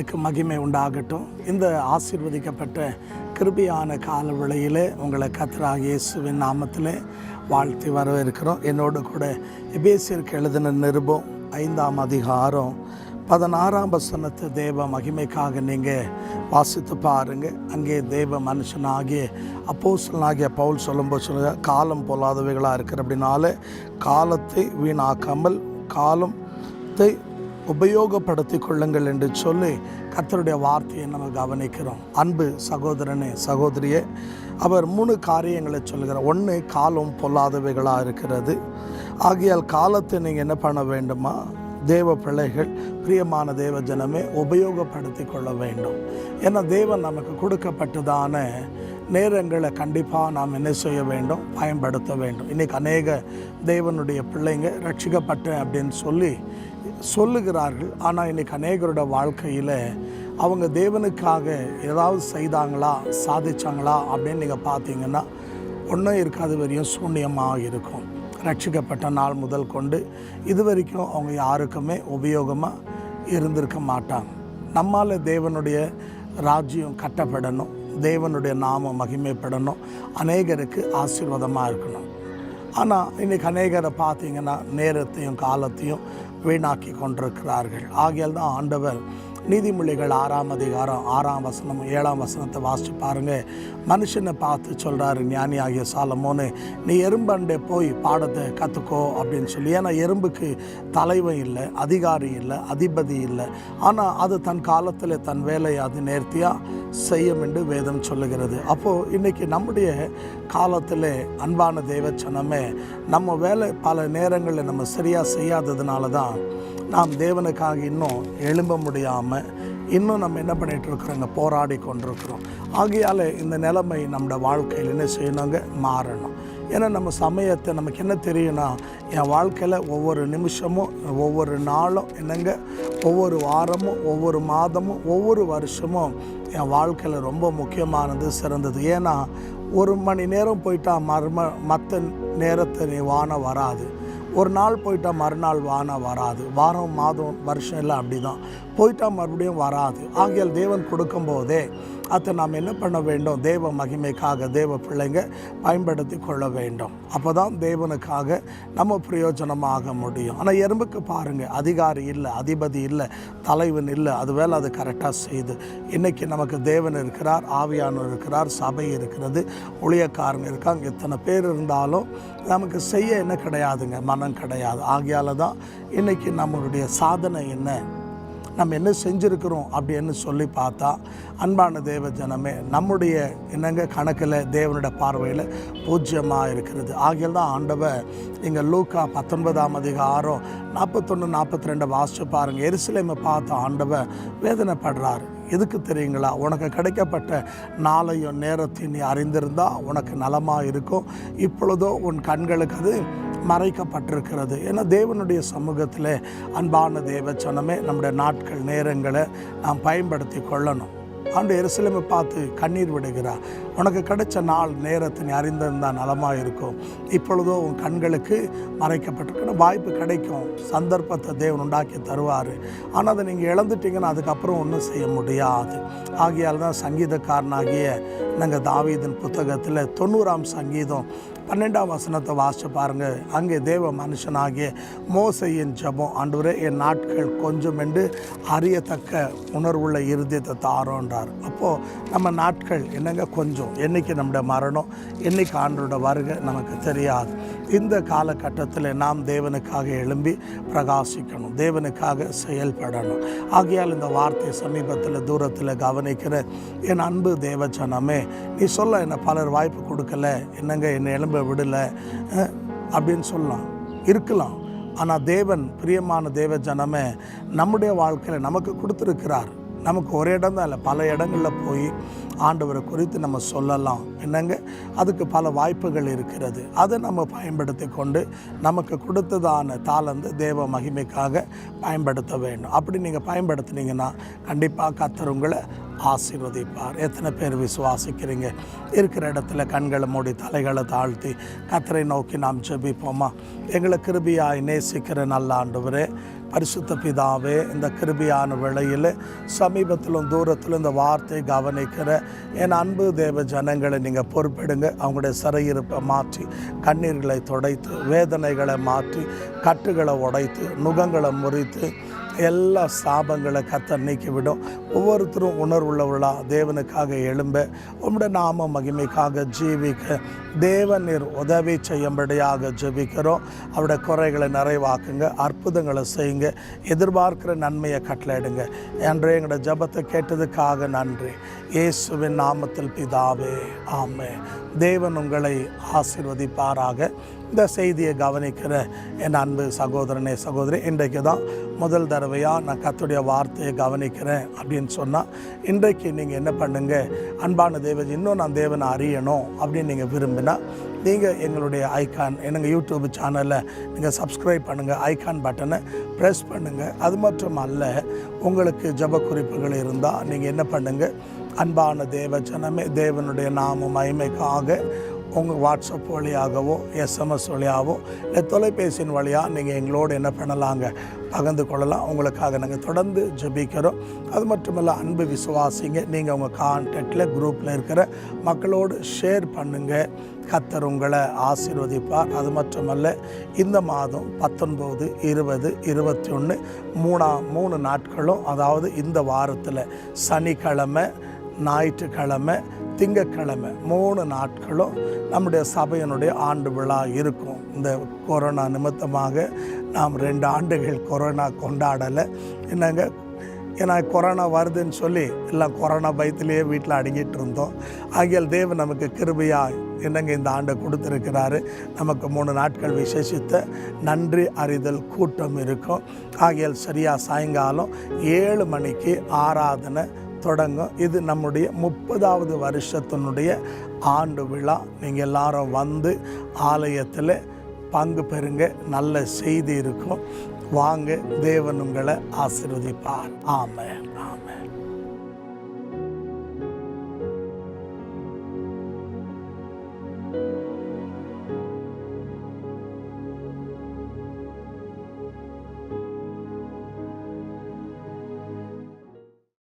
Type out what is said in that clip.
தேவனுக்கு மகிமை உண்டாகட்டும். இந்த ஆசீர்வதிக்கப்பட்ட கிருபையான கால வேளையிலே உங்களை கர்த்தராகிய இயேசுவின் நாமத்திலே வாழ்த்தி வரவேற்கிறோம். என்னோடு கூட எபேசியருக்கு எழுதின நிருபம் 5ஆம் அதிகாரம் 16ஆம் வசனத்தை தேவ மகிமைக்காக நீங்கள் வாசித்து பாருங்கள். அங்கே தேவ மனுஷனாகிய அப்போஸ்தலனாகிய பவுல் சொல்லும்போது சொல்லுங்க, காலம் பொல்லாதவைகளாக இருக்கிற அப்படின்னால காலத்தை வீணாக்காமல் காலத்தை உபயோகப்படுத்தி கொள்ளுங்கள் என்று சொல்லி கர்த்தருடைய வார்த்தையை நம்ம கவனிக்கிறோம். அன்பு சகோதரனே சகோதரியே, அவர் 3 காரியங்களை சொல்கிறார். 1, காலம் பொல்லாதவைகளாக இருக்கிறது. ஆகையால் காலத்தை நீங்கள் என்ன பண்ண வேண்டுமா, தேவ பிள்ளைகள், பிரியமான தேவ ஜனமே, உபயோகப்படுத்தி கொள்ள வேண்டும். ஏன்னா தேவன் நமக்கு கொடுக்கப்பட்டதான நேரங்களை கண்டிப்பாக நாம் என்ன செய்ய வேண்டும், பயன்படுத்த வேண்டும். இன்றைக்கி அநேக தேவனுடைய பிள்ளைங்க ரட்சிக்கப்பட்டேன் அப்படின்னு சொல்லுகிறார்கள். ஆனால் இன்றைக்கி அநேகரோட வாழ்க்கையில் அவங்க தேவனுக்காக ஏதாவது செய்தாங்களா, சாதிச்சாங்களா அப்படின்னு நீங்கள் பார்த்தீங்கன்னா ஒன்றும் இருக்காது, வரையும் சூன்யமாக இருக்கும். ரட்சிக்கப்பட்ட நாள் முதல் கொண்டு இது வரைக்கும் அவங்க யாருக்குமே உபயோகமாக இருந்திருக்க மாட்டாங்க. நம்மால் தேவனுடைய ராஜ்யம் கட்டப்படணும், தேவனுடைய நாமம் மகிமைப்படணும், அநேகருக்கு ஆசீர்வாதமாக இருக்கணும். ஆனால் இன்றைக்கி அநேகரை பார்த்தீங்கன்னா நேரத்தையும் காலத்தையும் வீணாக்கி கொண்டிருக்கிறார்கள். ஆகையால் தான் ஆண்டவர் நீதிமொழிகள் 6ஆம் அதிகாரம் 6ஆம் வசனம் 7ஆம் வசனத்தை வாசித்து பாருங்கள். மனுஷனை பார்த்து சொல்கிறாரு ஞானியாகிய சாலமோனு, நீ எறும்பண்டே போய் பாடத்தை கற்றுக்கோ அப்படின்னு சொல்லி. ஏன்னா எறும்புக்கு தலைவன் இல்லை, அதிகாரி இல்லை, அதிபதி இல்லை. ஆனால் அது தன் காலத்தில் தன் வேலையை அது நேர்த்தியாக செய்யும் என்று வேதம் சொல்லுகிறது. அப்போது இன்றைக்கி நம்முடைய காலத்தில் அன்பான தேவச்சனமே, நம்ம வேலை பல நேரங்களில் நம்ம சரியாக செய்யாததுனால தான் நாம் தேவனுக்காக இன்னும் எழும்ப முடியாமல் இன்னும் நம்ம என்ன பண்ணிகிட்ருக்குறோங்க, போராடி கொண்டிருக்கிறோம். ஆகையால் இந்த நிலைமை நம்மளோட வாழ்க்கையில் என்ன செய்யணுங்க, மாறணும். ஏன்னா நம்ம சமயத்தை நமக்கு என்ன தெரியும்னா, என் வாழ்க்கையில் ஒவ்வொரு நிமிஷமும் ஒவ்வொரு நாளும் என்னங்க, ஒவ்வொரு வாரமும் ஒவ்வொரு மாதமும் ஒவ்வொரு வருஷமும் என் வாழ்க்கையில் ரொம்ப முக்கியமானது, சிறந்தது. ஏன்னா 1 மணி நேரம் போயிட்டா மற்ற நேரத்தை நீ வான வராது. ஒரு நாள் போயிட்டா மறுநாள் வான வராது. வாரம் மாதம் வருஷம் எல்லாம் அப்படி தான் போயிட்டா மறுபடியும் வராது. ஆகையால் தேவன் கொடுக்கும்போதே அதை நாம் என்ன பண்ண வேண்டும், தேவ மகிமைக்காக தேவ பிள்ளைங்க பயன்படுத்தி கொள்ள வேண்டும். அப்போ தான் தேவனுக்காக நம்ம பிரயோஜனமாக முடியும். ஆனால் எறும்புக்கு பாருங்கள், அதிகாரி இல்லை, அதிபதி இல்லை, தலைவன் இல்லை, அது வேலை அது கரெக்டாக செய்யுது. இன்றைக்கி நமக்கு தேவன் இருக்கிறார், ஆவியானவர் இருக்கிறார், சபை இருக்கிறது, ஊழியக்காரங்க இருக்காங்க. எத்தனை பேர் இருந்தாலும் நமக்கு செய்ய என்ன கிடையாதுங்க, மனம் கிடையாது. ஆகையால் தான் இன்றைக்கி நம்மளுடைய சாதனை என்ன, நம்ம என்ன செஞ்சுருக்கிறோம் அப்படின்னு சொல்லி பார்த்தா, அன்பான தேவ ஜனமே, நம்முடைய என்னங்க கணக்கில் தேவனுடைய பார்வையில் பூஜ்யமாக இருக்கிறது. ஆகியால் தான் ஆண்டவர் இங்கே லூக்கா 19ஆம் அதிகாரம் 41-42 வாசித்து பாருங்கள். எருசலேமை பார்த்து ஆண்டவர் வேதனைப்படுறார். எதுக்கு தெரியுங்களா, உனக்கு கிடைக்கப்பட்ட நாளையும் நேரத்தையும் நீ அறிந்திருந்தால் உனக்கு நலமாக இருக்கும். இப்பொழுதோ உன் கண்களுக்கு அது மறைக்கப்பட்டிருக்கிறது. ஏன்னா தேவனுடைய சமூகத்தில் அன்பான தேவச்சனமே, நம்முடைய நாட்கள் நேரங்களை நாம் பயன்படுத்தி கொள்ளணும். ஆண்டு எருசலேமை பார்த்து கண்ணீர் விடுகிறார். உனக்கு கிடைச்ச நாள் நேரத்தை நீ அறிந்திருந்தால் நலமாக இருக்கும். இப்பொழுதோ உன் கண்களுக்கு மறைக்கப்பட்டிருக்கிற வாய்ப்பு கிடைக்கும், சந்தர்ப்பத்தை தேவன் உண்டாக்கி தருவார். ஆனால் அதை நீங்கள் இழந்துட்டீங்கன்னா அதுக்கப்புறம் ஒன்றும் செய்ய முடியாது. ஆகையால் தான் சங்கீதக்காரனாகிய நாங்கள் தாவீதின் புத்தகத்தில் 90ஆம் சங்கீதம் 12ஆம் வசனத்தை வாசித்து பாருங்கள். அங்கே தேவ மனுஷனாகிய மோசையின் ஜெபம், ஆண்டவரே என் நாட்கள் கொஞ்சம் என்று அறியத்தக்க உணர்வுள்ள இருதயத்தை தாரோன்றார். அப்போது நம்ம நாட்கள் என்னங்க கொஞ்சம், என்றைக்கு நம்முடைய மரணம், என்றைக்கு ஆண்டோட வருகை நமக்கு தெரியாது. இந்த காலகட்டத்தில் நாம் தேவனுக்காக எழும்பி பிரகாசிக்கணும், தேவனுக்காக செயல்படணும். ஆகையால் இந்த வார்த்தை சமீபத்தில் தூரத்தில் கவனிக்கிற என் அன்பு தேவச்சனமே, நீ சொல்ல என்ன பலர் வாய்ப்பு கொடுக்கல, என்னங்க என்னை எழும்ப விடலை அப்படின்னு சொல்லலாம், இருக்கலாம். ஆனால் தேவன், பிரியமான தேவ ஜனமே, நம்முடைய வாழ்க்கையில் நமக்கு கொடுத்துருக்கிறார். நமக்கு ஒரு இடம் தான் இல்லை, பல இடங்களில் போய் ஆண்டவரை குறித்து நம்ம சொல்லலாம். என்னங்க, அதுக்கு பல வாய்ப்புகள் இருக்கிறது. அதை நம்ம பயன்படுத்தி கொண்டு நமக்கு கொடுத்ததான தாளந்து தேவ மகிமைக்காக பயன்படுத்த வேண்டும். அப்படி நீங்கள் பயன்படுத்தினீங்கன்னா கண்டிப்பாக கர்த்தர் உங்களை ஆசீர்வதிப்பார். எத்தனை பேர் விசுவாசிக்கிறீங்க? இருக்கிற இடத்துல கண்களை மூடி தலைகளை தாழ்த்தி கர்த்தரை நோக்கி நாம் ஜெபிப்போமா? எங்களை கிருபையாய் நேசிக்கிற நல்ல ஆண்டவரே, பரிசுத்த பிதாவே, இந்த கிருபையான வேளையில் சமீபத்திலும் தூரத்திலும் இந்த வார்த்தை கவனிக்கிற என் அன்பு தேவ ஜனங்களை நீங்கள் பொறுப்பெடுங்க. அவங்களுடைய சிறையிருப்பை மாற்றி, கண்ணீர்களை துடைத்து, வேதனைகளை மாற்றி, கட்டுகளை உடைத்து, நுகங்களை முறித்து, எல்லா சாபங்களை கர்த்தர் நீக்கிவிடும். ஒவ்வொருத்தரும் உணர்வுள்ளவர்களா தேவனுக்காக எழும்ப, உம்முடைய நாம மகிமைக்காக ஜீவிக்க தேவன் நீர் உதவி செய்யும்படியாக ஜெபிக்கிறோம். அவருடைய குறைகளை நிறைவாக்குங்க, அற்புதங்களை செய்யுங்க, எதிர்பார்க்கிற நன்மையை கட்டளையிடுங்க. என்று எங்களோட ஜெபத்தை கேட்டதுக்காக நன்றி. இயேசுவின் நாமத்தில் பிதாவே, ஆமென். தேவன் உங்களை ஆசீர்வதிப்பாராக. இந்த செய்தியை கவனிக்கிற என் அன்பு சகோதரனே, சகோதரி, இன்றைக்கு தான் முதல் தடவையாக நான் கர்த்தருடைய வார்த்தையை கவனிக்கிறேன் அப்படின்னு சொன்னால், இன்றைக்கு நீங்கள் என்ன பண்ணுங்க, அன்பான தேவன், இன்னும் நான் தேவனை அறியணும் அப்படின்னு நீங்கள் விரும்பினா, நீங்கள் எங்களுடைய ஐகான், எங்கள் யூடியூப் சேனலில் நீங்கள் சப்ஸ்கிரைப் பண்ணுங்கள், ஐகான் பட்டனை ப்ரெஸ் பண்ணுங்கள். அது மட்டும் அல்ல, உங்களுக்கு ஜெப குறிப்புகள் இருந்தால் நீங்கள் என்ன பண்ணுங்கள், அன்பான தேவ ஜனமே, தேவனுடைய நாம மகிமைக்காக உங்கள் வாட்ஸ்அப் வழியாகவோ, எஸ்எம்எஸ் வழியாகவோ, இல்லை தொலைபேசியின் வழியாக நீங்கள் எங்களோடு என்ன பண்ணலாங்க, பகிர்ந்து கொள்ளலாம். உங்களுக்காக நாங்கள் தொடர்ந்து ஜெபிக்கிறோம். அது மட்டுமல்ல, அன்பு விசுவாசிங்க, நீங்கள் உங்கள் கான்டாக்டில் குரூப்பில் இருக்கிற மக்களோடு ஷேர் பண்ணுங்கள். கர்த்தர் உங்களை ஆசீர்வதிப்பார். அது மட்டுமல்ல, இந்த மாதம் 19, 20, 21 3 நாட்களும், அதாவது இந்த வாரத்தில் சனிக்கிழமை, ஞாயிற்றுக்கிழமை, திங்கட்கிழமை 3 நாட்களும் நம்முடைய சபையினுடைய ஆண்டு விழா இருக்கும். இந்த கொரோனா நிமித்தமாக நாம் 2 ஆண்டுகள் கொரோனா கொண்டாடலை. என்னங்க, ஏன்னா கொரோனா வருதுன்னு சொல்லி எல்லாம் கொரோனா பயத்திலேயே வீட்டில் அடங்கிட்டு இருந்தோம். ஆகியால் தேவன் நமக்கு கிருபையாக என்னங்க இந்த ஆண்டை கொடுத்துருக்கிறாரு. நமக்கு 3 நாட்கள் விசேஷித்த நன்றி அறிதல் கூட்டம் இருக்கும். ஆகியால் சரியாக சாயங்காலம் 7 மணிக்கு ஆராதனை தொடங்கும். இது நம்முடைய 30வது வருஷத்தினுடைய ஆண்டு விழா. நீங்கள் எல்லாரும் வந்து ஆலயத்தில் பங்கு பெறுங்க. நல்ல செய்தி இருக்கும். வாங்க, தேவன் உங்களை ஆசீர்வதிப்பார். ஆமென்.